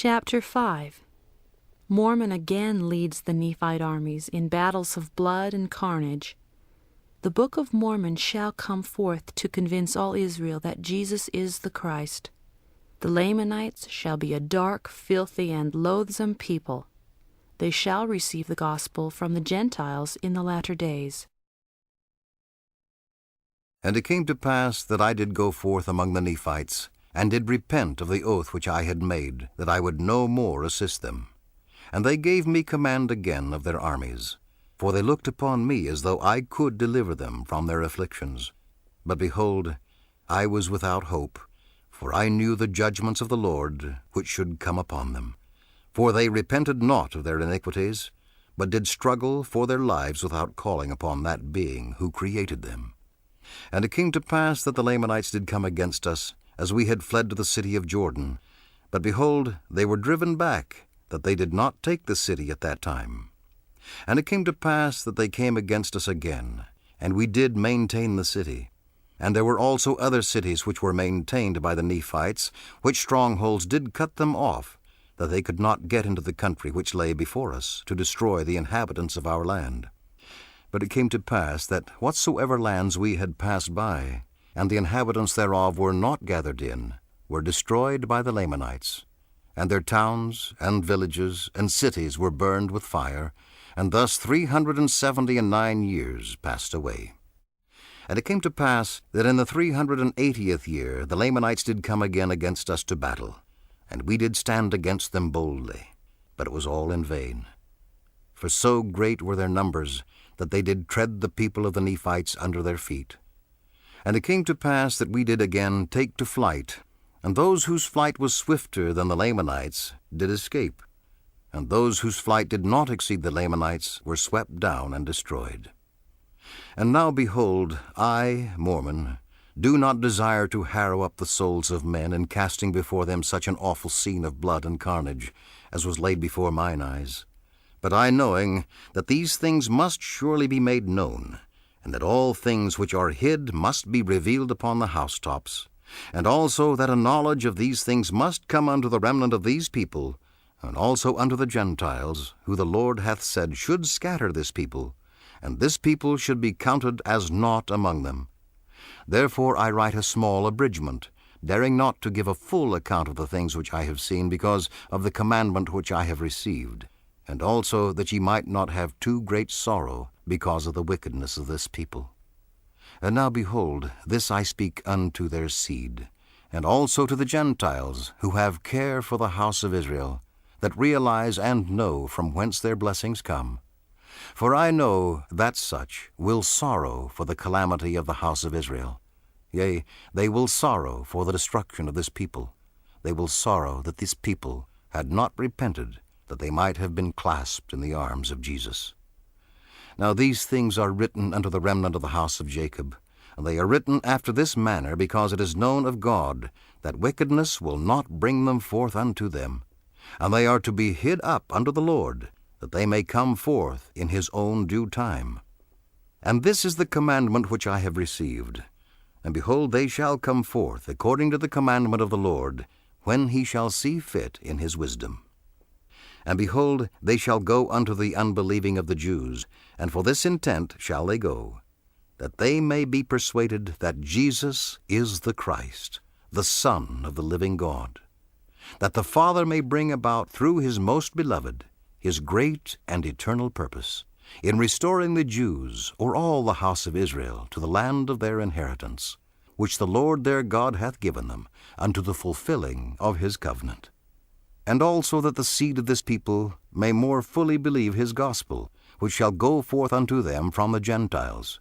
Chapter 5. Mormon again leads the Nephite armies in battles of blood and carnage. The Book of Mormon shall come forth to convince all Israel that Jesus is the Christ. The Lamanites shall be a dark, filthy, and loathsome people. They shall receive the gospel from the Gentiles in the latter days. And it came to pass that I did go forth among the Nephites, and did repent of the oath which I had made, that I would no more assist them. And they gave me command again of their armies, for they looked upon me as though I could deliver them from their afflictions. But behold, I was without hope, for I knew the judgments of the Lord which should come upon them. For they repented not of their iniquities, but did struggle for their lives without calling upon that being who created them. And it came to pass that the Lamanites did come against us, as we had fled to the city of Jordan. But behold, they were driven back, that they did not take the city at that time. And it came to pass that they came against us again, and we did maintain the city. And there were also other cities which were maintained by the Nephites, which strongholds did cut them off, that they could not get into the country which lay before us, to destroy the inhabitants of our land. But it came to pass that whatsoever lands we had passed by, and the inhabitants thereof were not gathered in, were destroyed by the Lamanites. And their towns, and villages, and cities were burned with fire, and thus 379 years passed away. And it came to pass that in the 380th year the Lamanites did come again against us to battle, and we did stand against them boldly, but it was all in vain. For so great were their numbers, that they did tread the people of the Nephites under their feet. And it came to pass that we did again take to flight, and those whose flight was swifter than the Lamanites did escape, and those whose flight did not exceed the Lamanites were swept down and destroyed. And now behold, I, Mormon, do not desire to harrow up the souls of men in casting before them such an awful scene of blood and carnage as was laid before mine eyes. But I, knowing that these things must surely be made known, and that all things which are hid must be revealed upon the housetops, and also that a knowledge of these things must come unto the remnant of these people, and also unto the Gentiles, who the Lord hath said should scatter this people, and this people should be counted as naught among them. Therefore I write a small abridgment, daring not to give a full account of the things which I have seen, because of the commandment which I have received, and also that ye might not have too great sorrow because of the wickedness of this people. And now behold, this I speak unto their seed, and also to the Gentiles, who have care for the house of Israel, that realize and know from whence their blessings come. For I know that such will sorrow for the calamity of the house of Israel. Yea, they will sorrow for the destruction of this people. They will sorrow that this people had not repented, that they might have been clasped in the arms of Jesus. Now these things are written unto the remnant of the house of Jacob, and they are written after this manner, because it is known of God that wickedness will not bring them forth unto them, and they are to be hid up unto the Lord, that they may come forth in his own due time. And this is the commandment which I have received. And behold, they shall come forth according to the commandment of the Lord, when he shall see fit in his wisdom. And behold, they shall go unto the unbelieving of the Jews, and for this intent shall they go, that they may be persuaded that Jesus is the Christ, the Son of the living God, that the Father may bring about through his most beloved his great and eternal purpose, in restoring the Jews, or all the house of Israel, to the land of their inheritance, which the Lord their God hath given them, unto the fulfilling of his covenant. And also that the seed of this people may more fully believe his gospel, which shall go forth unto them from the Gentiles.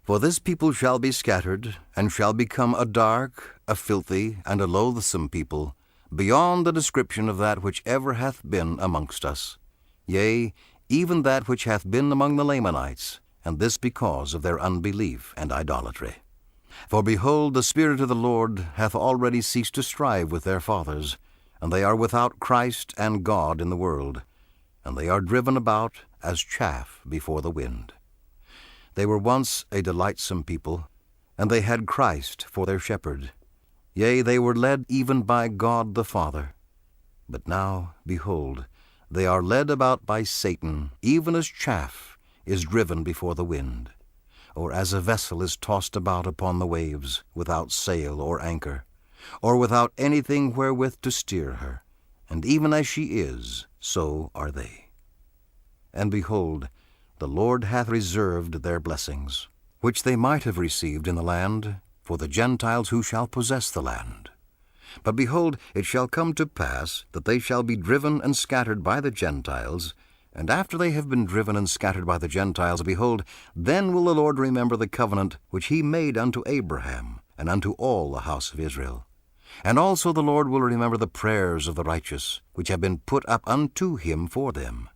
For this people shall be scattered, and shall become a dark, a filthy, and a loathsome people, beyond the description of that which ever hath been amongst us, yea, even that which hath been among the Lamanites, and this because of their unbelief and idolatry. For behold, the Spirit of the Lord hath already ceased to strive with their fathers, and they are without Christ and God in the world, and they are driven about as chaff before the wind. They were once a delightsome people, and they had Christ for their shepherd. Yea, they were led even by God the Father. But now, behold, they are led about by Satan, even as chaff is driven before the wind, or as a vessel is tossed about upon the waves, without sail or anchor, or without anything wherewith to steer her. And even as she is, so are they. And behold, the Lord hath reserved their blessings, which they might have received in the land, for the Gentiles who shall possess the land. But behold, it shall come to pass that they shall be driven and scattered by the Gentiles, and after they have been driven and scattered by the Gentiles, behold, then will the Lord remember the covenant which he made unto Abraham, and unto all the house of Israel. And also the Lord will remember the prayers of the righteous, which have been put up unto him for them.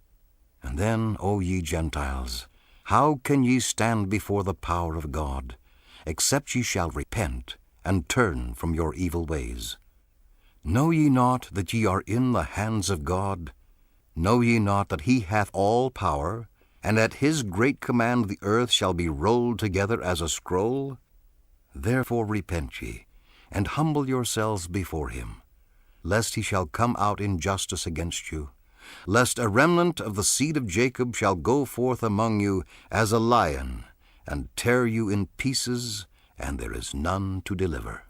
And then, O ye Gentiles, how can ye stand before the power of God, except ye shall repent, and turn from your evil ways? Know ye not that ye are in the hands of God? Know ye not that he hath all power, and at his great command the earth shall be rolled together as a scroll? Therefore repent ye, and humble yourselves before him, lest he shall come out in justice against you, lest a remnant of the seed of Jacob shall go forth among you as a lion, and tear you in pieces, and there is none to deliver.